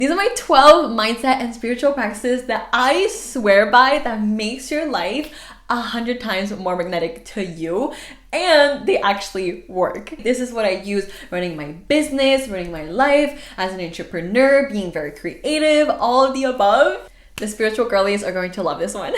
These are my 12 mindset and spiritual practices that I swear by that makes your life 100 times more magnetic to you, and they actually work. This is what I use running my business, running my life as an entrepreneur, being very creative, all of the above. The spiritual girlies are going to love this one.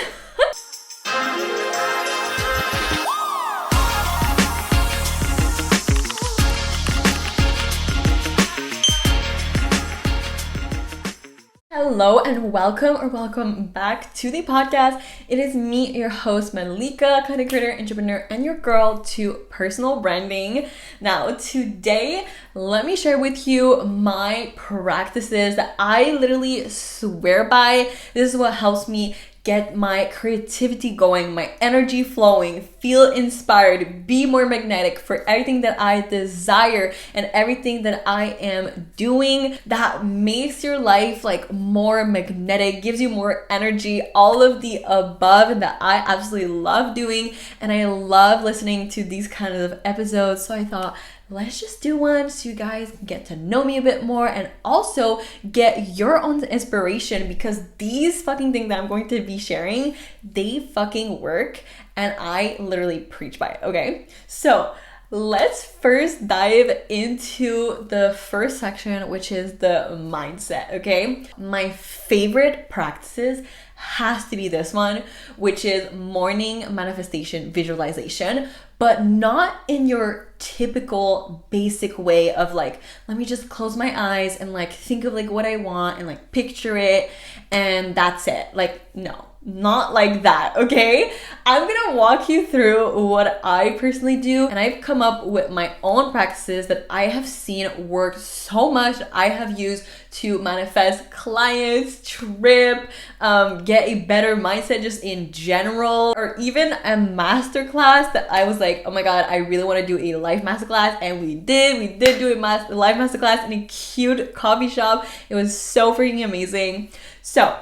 Hello and welcome back to the podcast. It is me, your host, Malika, content creator, entrepreneur, and your girl to personal branding. Now, today, let me share with you my practices that I literally swear by. This is what helps me get my creativity going, my energy flowing, feel inspired, be more magnetic for everything that I desire and everything that I am doing that makes your life like more magnetic, gives you more energy, all of the above that I absolutely love doing. And I love listening to these kind of episodes. So I thought, let's just do one so you guys can get to know me a bit more and also get your own inspiration, because these fucking things that I'm going to be sharing, they fucking work and I literally preach by it, okay? So let's first dive into the first section, which is the mindset, okay? My favorite practices has to be this one, which is morning manifestation visualization, but not in your typical basic way of like, let me just close my eyes and like think of like what I want and like picture it and that's it. Like, no, not like that, okay? I'm gonna walk you through what I personally do, and I've come up with my own practices that I have seen work so much. I have used to manifest clients, trip, get a better mindset just in general, or even a masterclass that I was like, oh my god, I really want to do a life masterclass, and we did do a life masterclass in a cute coffee shop. It was so freaking amazing. So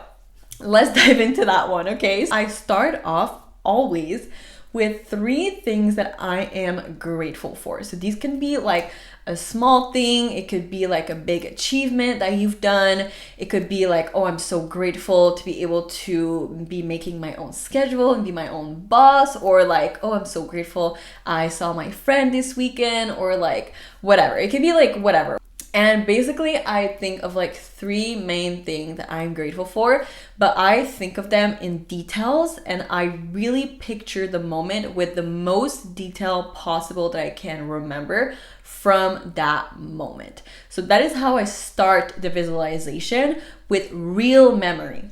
let's dive into that one, okay? I start off always with 3 things that I am grateful for. So these can be like a small thing, it could be like a big achievement that you've done, it could be like, oh, I'm so grateful to be able to be making my own schedule and be my own boss, or like, oh, I'm so grateful I saw my friend this weekend, or like whatever. It could be like whatever. And basically, I think of like 3 main things that I'm grateful for, but I think of them in details and I really picture the moment with the most detail possible that I can remember from that moment. So that is how I start the visualization, with real memory,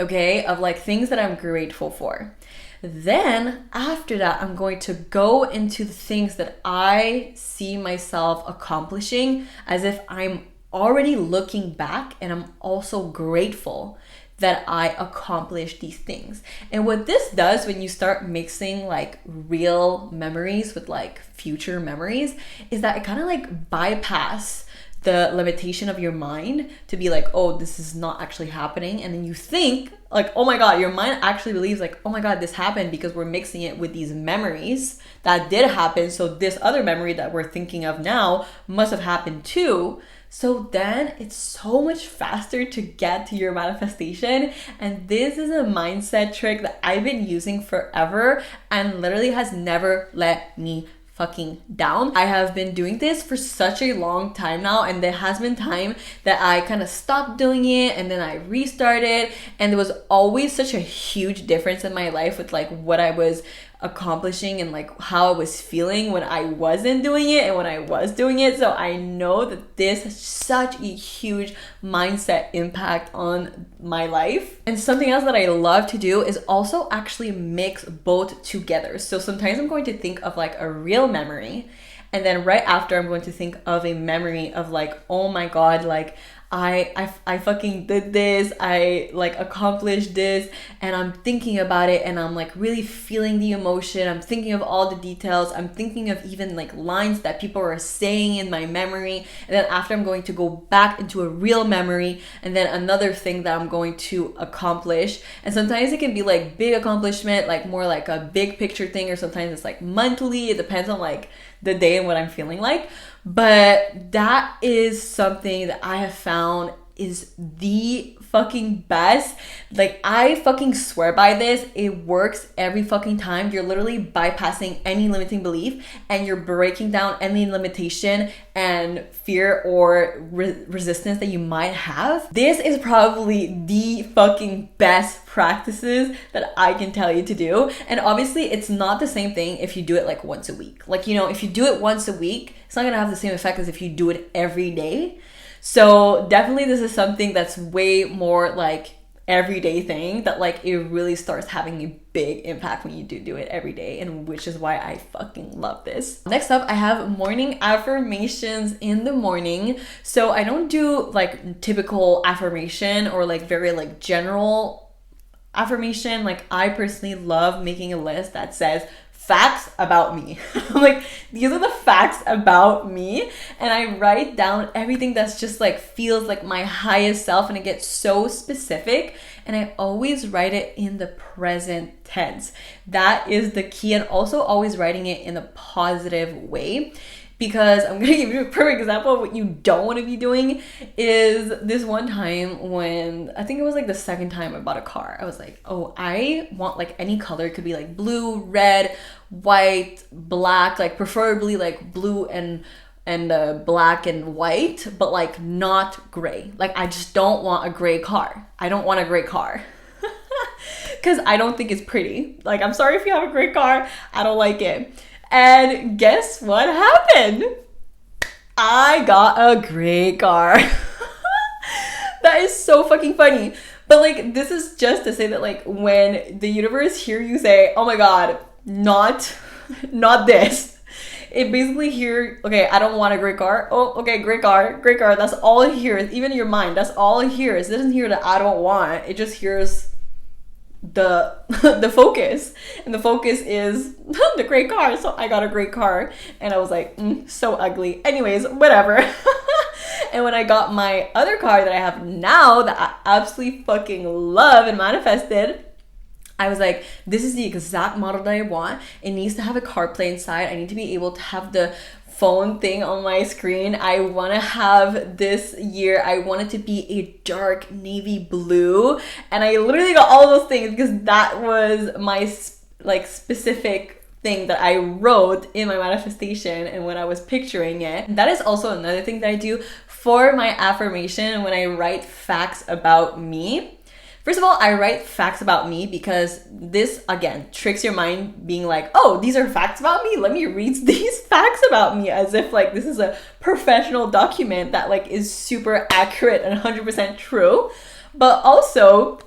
okay, of like things that I'm grateful for. Then after that, I'm going to go into the things that I see myself accomplishing as if I'm already looking back and I'm also grateful that I accomplished these things. And what this does when you start mixing like real memories with like future memories is that it kind of like bypass the limitation of your mind to be like, oh, this is not actually happening. And then you think like, oh my God, your mind actually believes like, oh my God, this happened because we're mixing it with these memories that did happen. So this other memory that we're thinking of now must have happened too. So then it's so much faster to get to your manifestation. And this is a mindset trick that I've been using forever and literally has never let me fucking down. I have been doing this for such a long time now, and there has been time that I kind of stopped doing it and then I restarted, and there was always such a huge difference in my life with like what I was accomplishing and like how I was feeling when I wasn't doing it and when I was doing it. So I know that this has such a huge mindset impact on my life. And something else that I love to do is also actually mix both together. So sometimes I'm going to think of like a real memory, and then right after I'm going to think of a memory of like, oh my God, like I fucking did this, I like accomplished this, and I'm thinking about it and I'm like really feeling the emotion. I'm thinking of all the details. I'm thinking of even like lines that people are saying in my memory. And then after, I'm going to go back into a real memory and then another thing that I'm going to accomplish. And sometimes it can be like big accomplishment, like more like a big picture thing, or sometimes it's like monthly. It depends on like the day and what I'm feeling like. But that is something that I have found is the fucking best. Like, I fucking swear by this. It works every fucking time. You're literally bypassing any limiting belief and you're breaking down any limitation and fear or resistance that you might have. This is probably the fucking best practices that I can tell you to do. And obviously it's not the same thing if you do it like once a week. Like, you know, if you do it once a week, it's not gonna have the same effect as if you do it every day. So definitely this is something that's way more like everyday thing that like it really starts having a big impact when you do it every day, and which is why I fucking love this. Next up, I have morning affirmations in the morning. So I don't do like typical affirmation or like very like general affirmation. Like, I personally love making a list that says facts about me. I'm like, these are the facts about me, and I write down everything that's just like feels like my highest self, and it gets so specific, and I always write it in the present tense. That is the key, and also always writing it in a positive way. Because I'm gonna give you a perfect example of what you don't want to be doing. Is this one time when, I think it was like the second time I bought a car, I was like, oh, I want like any color. It could be like blue, red, white, black, like preferably like blue and black and white, but like not gray. Like, I just don't want a gray car. I don't want a gray car. Because I don't think it's pretty. Like, I'm sorry if you have a gray car, I don't like it. And guess what happened? I got a great car. That is so fucking funny. But like, this is just to say that like, when the universe hear you say, oh my God, not this. It basically hear, okay, I don't want a great car. Oh, okay, great car. That's all it hears. Even your mind, that's all it hears. It doesn't hear that I don't want. It just hears the focus, and the focus is the great car. So I got a great car, and I was like, so ugly. Anyways, whatever. And when I got my other car that I have now that I absolutely fucking love and manifested, I was like, this is the exact model that I want. It needs to have a CarPlay inside. I need to be able to have the phone thing on my screen. I want to have this year, I want it to be a dark navy blue, and I literally got all those things because that was my like specific thing that I wrote in my manifestation and when I was picturing it. That is also another thing that I do for my affirmation when I write facts about me. First of all, I write facts about me because this, again, tricks your mind being like, oh, these are facts about me. Let me read these facts about me, as if like this is a professional document that like is super accurate and 100% true. But also,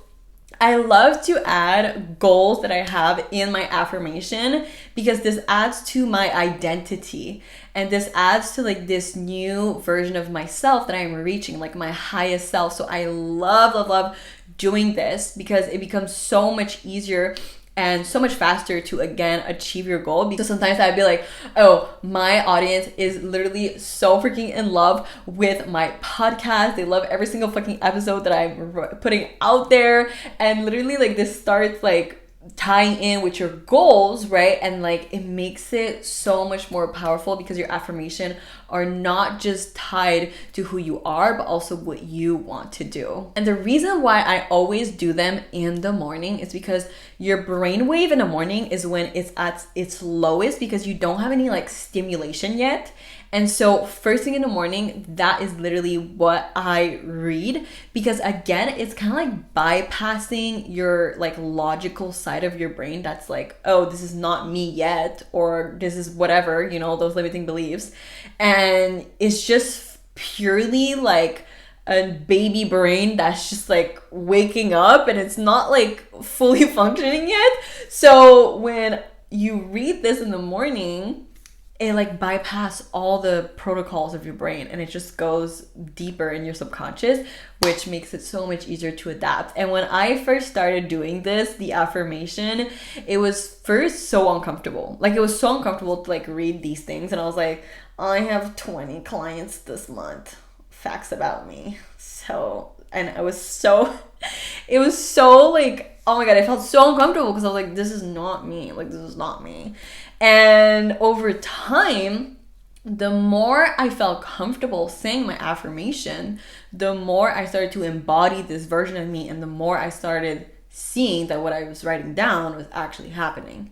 I love to add goals that I have in my affirmation because this adds to my identity, and this adds to like this new version of myself that I'm reaching, like my highest self. So I love doing this because it becomes so much easier and so much faster to again achieve your goal. Because sometimes I'd be like, oh, my audience is literally so freaking in love with my podcast. They love every single fucking episode that I'm putting out there, and literally like this starts like tying in with your goals, right? And like it makes it so much more powerful because your affirmation are not just tied to who you are, but also what you want to do. And the reason why I always do them in the morning is because your brainwave in the morning is when it's at its lowest because you don't have any like stimulation yet. And so first thing in the morning, that is literally what I read, because again, it's kind of like bypassing your like logical side of your brain that's like, oh, this is not me yet, or this is whatever, you know, those limiting beliefs. And it's just purely like a baby brain that's just like waking up and it's not like fully functioning yet. So when you read this in the morning, it like bypass all the protocols of your brain and it just goes deeper in your subconscious, which makes it so much easier to adapt. And when I first started doing this, the affirmation, it was first so uncomfortable. Like it was so uncomfortable to like read these things. And I was like, I have 20 clients this month. Facts about me. So, and it was so like, oh my God, I felt so uncomfortable because I was like, this is not me. Like, this is not me. And over time, the more I felt comfortable saying my affirmation, the more I started to embody this version of me, and the more I started seeing that what I was writing down was actually happening.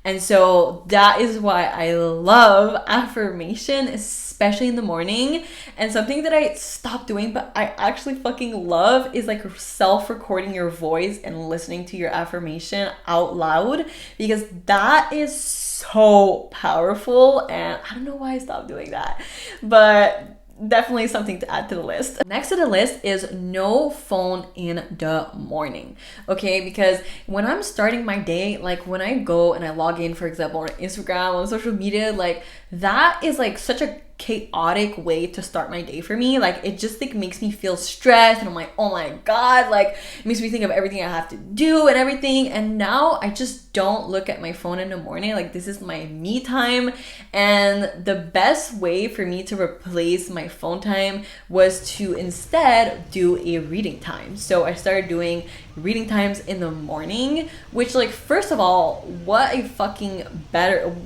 And so that is why I love affirmation, especially in the morning. And something that I stopped doing, but I actually fucking love, is like self-recording your voice and listening to your affirmation out loud, because that is so powerful. And I don't know why I stopped doing that, but definitely something to add to the list. Next to the list is no phone in the morning. Okay, because when I'm starting my day, like when I go and I log in, for example, on Instagram, on social media, like that is like such a chaotic way to start my day for me. Like it just like makes me feel stressed, and I'm like, oh my god, like it makes me think of everything I have to do and everything. And now I just don't look at my phone in the morning. Like this is my me time. And the best way for me to replace my phone time was to instead do a reading time. So I started doing reading times in the morning, which, like, first of all, what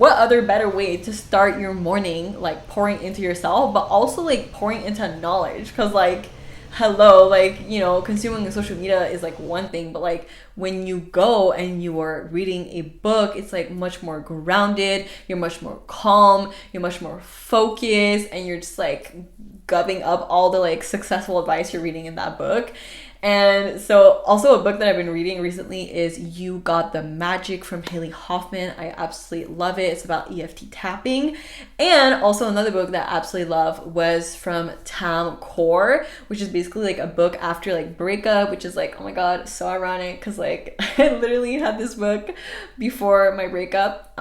other better way to start your morning, like pouring into yourself, but also like pouring into knowledge. Because like, hello, like, you know, consuming social media is like one thing, but like when you go and you are reading a book, it's like much more grounded, you're much more calm, you're much more focused, and you're just like gubbing up all the like successful advice you're reading in that book. And so also a book that I've been reading recently is You Got the Magic from Haley Hoffman. I absolutely love it. It's about EFT tapping. And also another book that I absolutely love was from Tam Kaur, which is basically like a book after like breakup, which is like, oh my god, so ironic, because like I literally had this book before my breakup.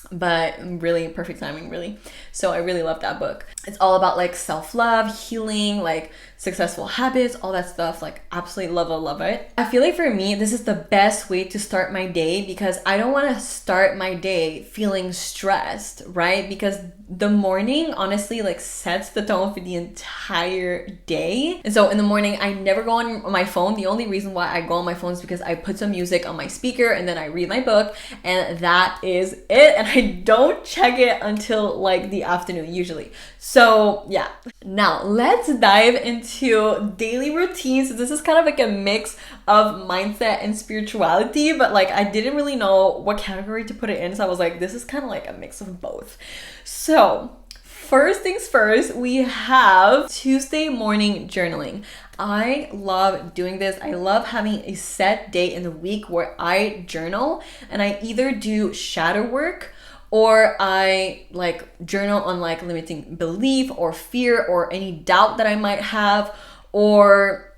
But really perfect timing, really. So I really love that book. It's all about like self-love, healing, like successful habits, all that stuff. Like absolutely love it. I feel like for me, this is the best way to start my day, because I don't want to start my day feeling stressed, right? Because the morning honestly like sets the tone for the entire day. And so in the morning, I never go on my phone. The only reason why I go on my phone is because I put some music on my speaker and then I read my book, and that is it. And I don't check it until like the afternoon usually. So yeah. Now let's dive into daily routines. This is kind of like a mix of mindset and spirituality, but like I didn't really know what category to put it in, so I was like, this is kind of like a mix of both. So first things first, we have Tuesday morning journaling. I love doing this. I love having a set day in the week where I journal, and I either do shadow work, or I like journal on like limiting belief or fear or any doubt that I might have, or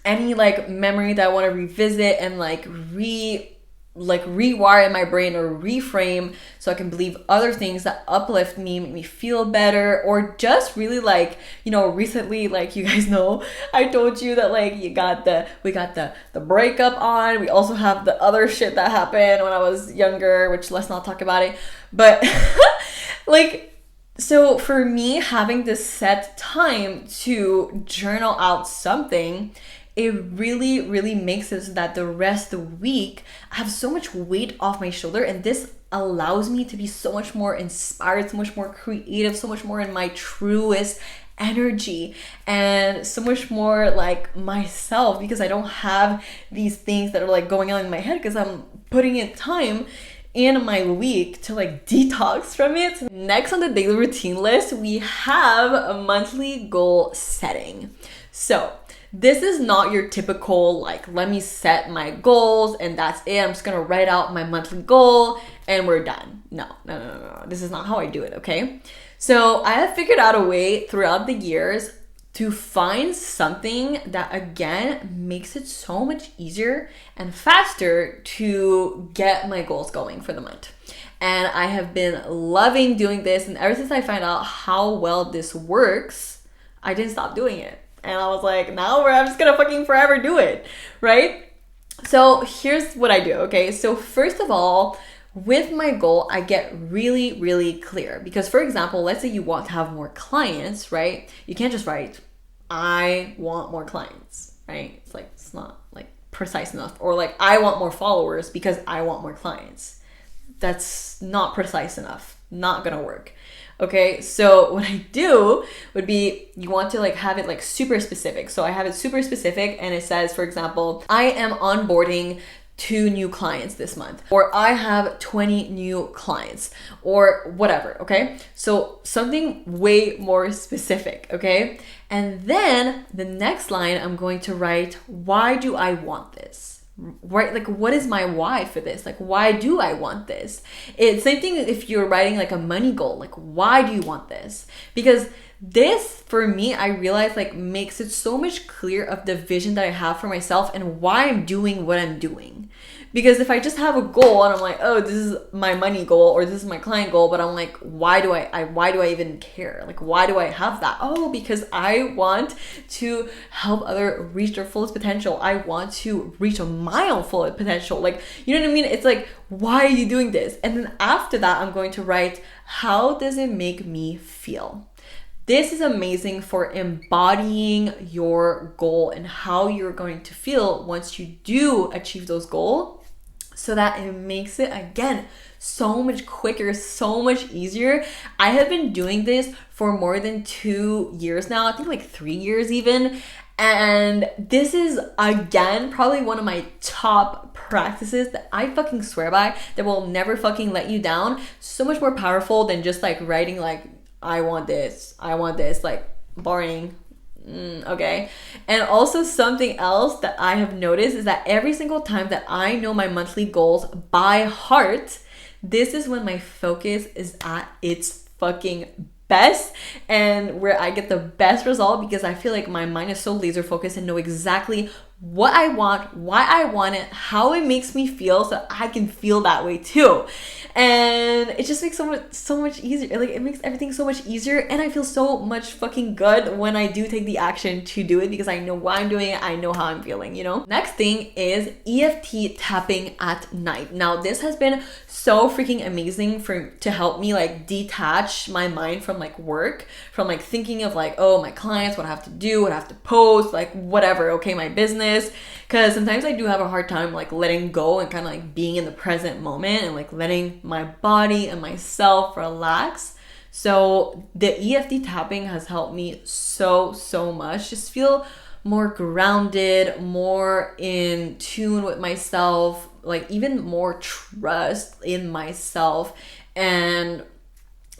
any like memory that I want to revisit and like rewire in my brain or reframe, so I can believe other things that uplift me, make me feel better. Or just really like, you know, recently, like you guys know, I told you that like we got the breakup on. We also have the other shit that happened when I was younger, which let's not talk about it. But like, so for me, having this set time to journal out something, it really makes it so that the rest of the week I have so much weight off my shoulder, and this allows me to be so much more inspired, so much more creative, so much more in my truest energy, and so much more like myself, because I don't have these things that are like going on in my head, because I'm putting in time in my week to like detox from it. Next on the daily routine list, we have a monthly goal setting. So this is not your typical like, let me set my goals and that's it, I'm just gonna write out my monthly goal and we're done. No. This is not how I do it, okay? So I have figured out a way throughout the years to find something that again makes it so much easier and faster to get my goals going for the month. And I have been loving doing this, and ever since I found out how well this works, I didn't stop doing it. And I was like, now I'm just gonna fucking forever do it, right? So here's what I do, okay? So first of all, with my goal, I get really clear. Because for example, let's say you want to have more clients, right? You can't just write, I want more clients, right? It's like, it's not like precise enough. Or like, I want more followers because I want more clients. That's not precise enough, not gonna work. Okay, so what I do would be, you want to like have it like super specific. So I have it super specific and it says, for example, I am onboarding 2 new clients this month, or I have 20 new clients, or whatever. Okay, so something way more specific. Okay, and then the next line I'm going to write, why do I want this? Right, like what is my why for this? Like, why do I want this? It's same thing if you're writing like a money goal, like why do you want this? Because this, for me, I realize like makes it so much clear of the vision that I have for myself and why I'm doing what I'm doing. Because if I just have a goal and I'm like, oh, this is my money goal or this is my client goal, but I'm like, why do I even care? Like, why do I have that? Oh, because I want to help others reach their fullest potential. I want to reach my own full potential. Like, you know what I mean? It's like, why are you doing this? And then after that, I'm going to write, how does it make me feel? This is amazing for embodying your goal and how you're going to feel once you do achieve those goals, so that it makes it, again, so much quicker, so much easier. I have been doing this for more than 2 years now, I think like 3 years even. And this is, again, probably one of my top practices that I fucking swear by, that will never fucking let you down. So much more powerful than just like writing like, I want this, like boring. Okay. And also something else that I have noticed is that every single time that I know my monthly goals by heart, this is when my focus is at its fucking best and where I get the best result, because I feel like my mind is so laser focused and know exactly what I want, why I want it, how it makes me feel, so I can feel that way too. And it just makes so much easier. Like, it makes everything so much easier, and I feel so much fucking good when I do take the action to do it, because I know why I'm doing it, I know how I'm feeling, you know? Next thing is EFT tapping at night. Now, this has been so freaking amazing to help me like detach my mind from like work, from like thinking of like, oh, my clients, what I have to do, what I have to post, like whatever, okay, my business. Because sometimes I do have a hard time like letting go and kind of like being in the present moment and like letting my body and myself relax. So the EFT tapping has helped me so much. Just feel more grounded, more in tune with myself, like even more trust in myself. And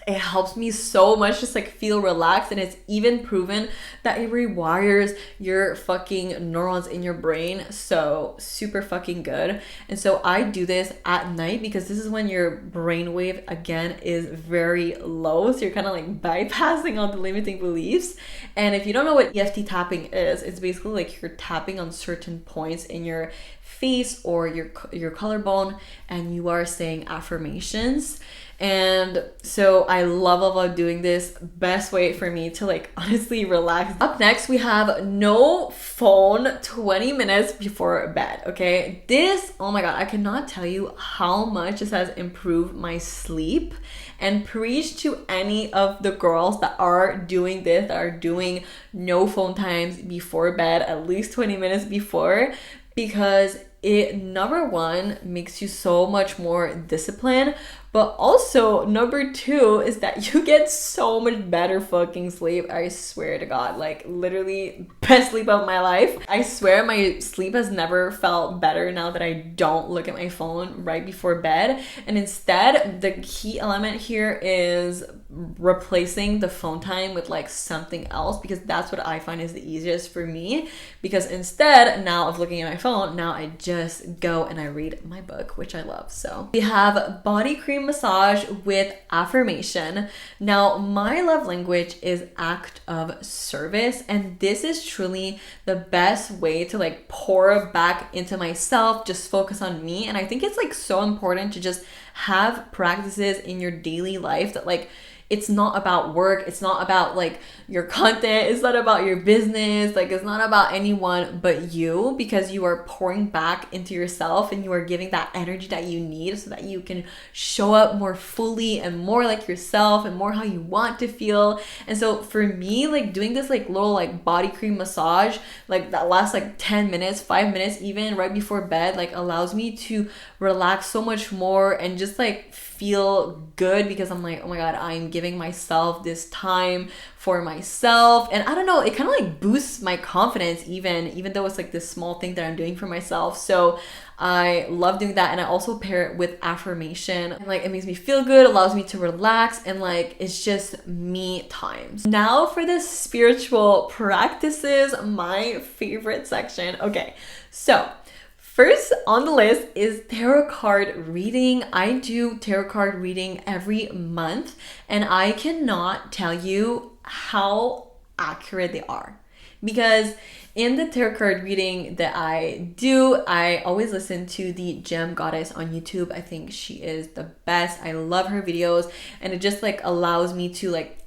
it helps me so much just like feel relaxed, and it's even proven that it rewires your fucking neurons in your brain. So super fucking good. And so I do this at night because this is when your brainwave again is very low, so you're kind of like bypassing all the limiting beliefs. And if you don't know what EFT tapping is, it's basically like you're tapping on certain points in your face or your collarbone, and you are saying affirmations. And so I love doing this. Best way for me to like honestly relax. Up next, we have no phone 20 minutes before bed. Okay, this, oh my god, I cannot tell you how much this has improved my sleep. And preach to any of the girls that are doing this, that are doing no phone times before bed, at least 20 minutes before, because it, number one, makes you so much more disciplined, but also number two is that you get so much better fucking sleep. I swear to God, like literally best sleep of my life. I swear my sleep has never felt better now that I don't look at my phone right before bed. And instead, the key element here is replacing the phone time with like something else, because that's what I find is the easiest for me. Because instead now of looking at my phone, now I just go and I read my book, which I love. So we have body cream massage with affirmation. Now, my love language is act of service, and this is truly the best way to like pour back into myself, just focus on me. And I think it's like so important to just have practices in your daily life that like, it's not about work, it's not about like your content, it's not about your business, like it's not about anyone but you, because you are pouring back into yourself and you are giving that energy that you need so that you can show up more fully and more like yourself and more how you want to feel. And so for me, like doing this like little like body cream massage, like that lasts like 10 minutes, 5 minutes even right before bed, like allows me to relax so much more and just like feel good, because I'm like, oh my god, I'm giving myself this time for myself. And I don't know, it kind of like boosts my confidence even though it's like this small thing that I'm doing for myself. So I love doing that. And I also pair it with affirmation. And like it makes me feel good, allows me to relax, and like it's just me times. Now for the spiritual practices, my favorite section. Okay, so first on the list is tarot card reading. I do tarot card reading every month, and I cannot tell you how accurate they are. Because in the tarot card reading that I do, I always listen to the Gem Goddess on YouTube. I think she is the best. I love her videos, and it just like allows me to like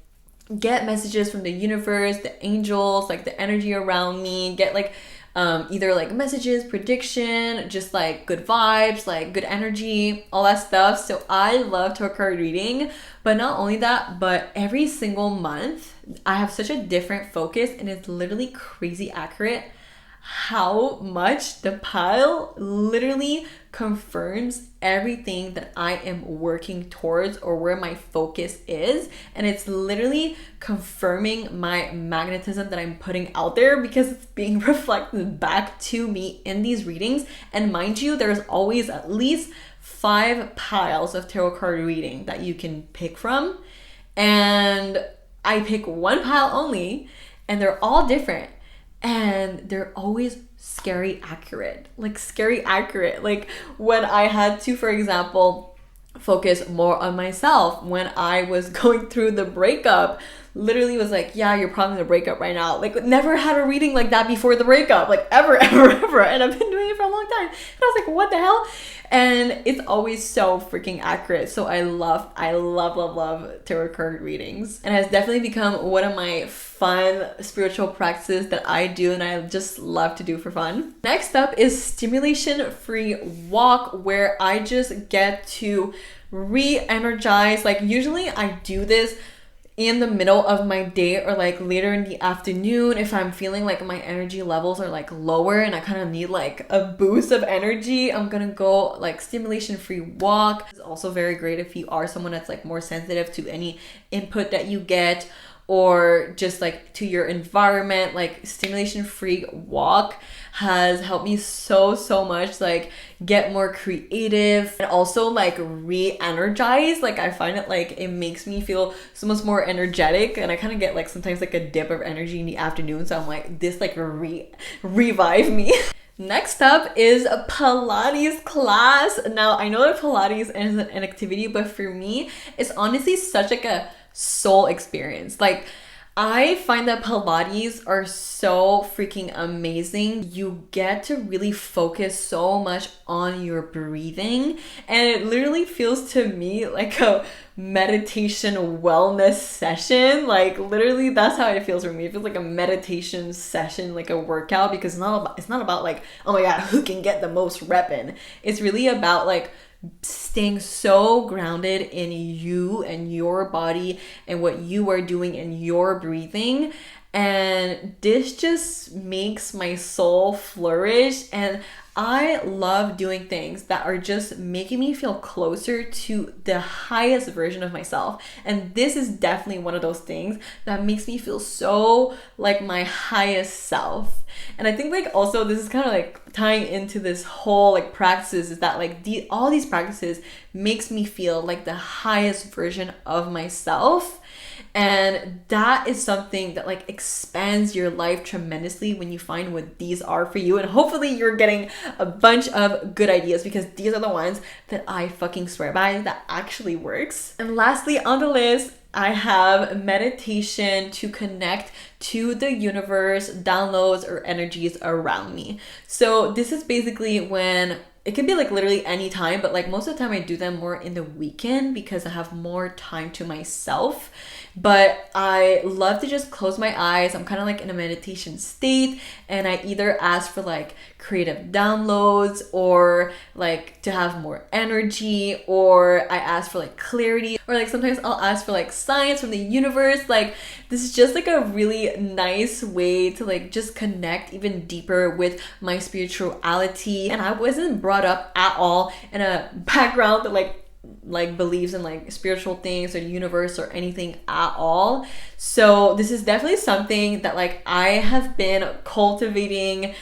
get messages from the universe, the angels, like the energy around me, get like either like messages, prediction, just like good vibes, like good energy, all that stuff. So I love tarot card reading, but not only that, but every single month I have such a different focus, and it's literally crazy accurate how much the pile literally confirms everything that I am working towards or where my focus is. And it's literally confirming my magnetism that I'm putting out there, because it's being reflected back to me in these readings. And mind you, there's always at least 5 piles of tarot card reading that you can pick from. And I pick one pile only, and they're all different. And they're always scary accurate. Like when I had to, for example, focus more on myself when I was going through the breakup, literally was like, yeah, you're probably in a breakup right now. Like never had a reading like that before the breakup, like ever. And I've been doing it for a long time. And I was like, what the hell? And it's always so freaking accurate. So I love tarot card readings. And it has definitely become one of my fun spiritual practices that I do, and I just love to do for fun. Next up is stimulation-free walk, where I just get to re-energize. Like usually I do this in the middle of my day or like later in the afternoon if I'm feeling like my energy levels are like lower and I kind of need like a boost of energy. I'm gonna go like stimulation free walk. It's also very great if you are someone that's like more sensitive to any input that you get or just like to your environment. Like stimulation free walk has helped me so much, like get more creative and also like re-energize. Like I find it like it makes me feel so much more energetic, and I kind of get like sometimes like a dip of energy in the afternoon, so I'm like this like revive me. Next up is a Pilates class. Now I know that Pilates is an activity, but for me it's honestly such like a soul experience. Like I find that Pilates are so freaking amazing. You get to really focus so much on your breathing, and it literally feels to me like a meditation wellness session. Like literally that's how it feels for me. It feels like a meditation session, like a workout, because it's not about like, oh my god, who can get the most rep in. It's really about like staying so grounded in you and your body and what you are doing and your breathing. And this just makes my soul flourish, and I love doing things that are just making me feel closer to the highest version of myself. And this is definitely one of those things that makes me feel so like my highest self. And I think like also this is kind of like tying into this whole like practices, is that like all these practices makes me feel like the highest version of myself. And that is something that like expands your life tremendously when you find what these are for you. And hopefully you're getting a bunch of good ideas, because these are the ones that I fucking swear by that actually works. And lastly on the list, I have meditation to connect to the universe, downloads, or energies around me. So this is basically when it can be like literally any time, but like most of the time I do them more in the weekend because I have more time to myself. But I love to just close my eyes. I'm kind of like in a meditation state, and I either ask for like creative downloads or like to have more energy, or I ask for like clarity, or like sometimes I'll ask for like signs from the universe. Like this is just like a really nice way to like just connect even deeper with my spirituality. And I wasn't brought up at all in a background that like like believes in like spiritual things or the universe or anything at all. So this is definitely something that like I have been cultivating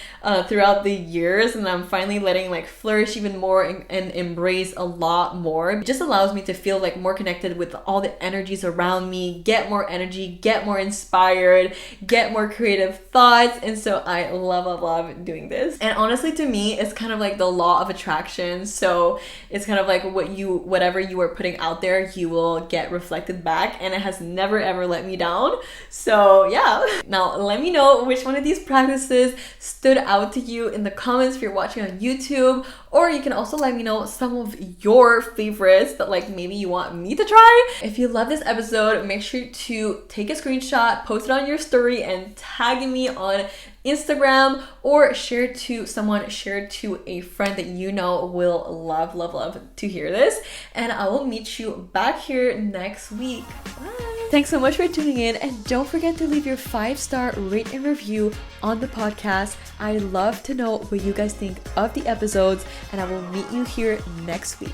throughout the years, and I'm finally letting like flourish even more and embrace a lot more. It just allows me to feel like more connected with all the energies around me, get more energy, get more inspired, get more creative thoughts. And so I love doing this. And honestly, to me, it's kind of like the law of attraction. So it's kind of like whatever you are putting out there, you will get reflected back, and it has never ever let me down. So yeah. Now let me know which one of these practices stood out to you in the comments if you're watching on YouTube, or you can also let me know some of your favorites that like maybe you want me to try. If you love this episode, make sure to take a screenshot, post it on your story, and tag me on Instagram, or share to someone, share to a friend that you know will love to hear this. And I will meet you back here next week. Bye. Thanks so much for tuning in, and don't forget to leave your 5-star rate and review on the podcast. I love to know what you guys think of the episodes, and I will meet you here next week.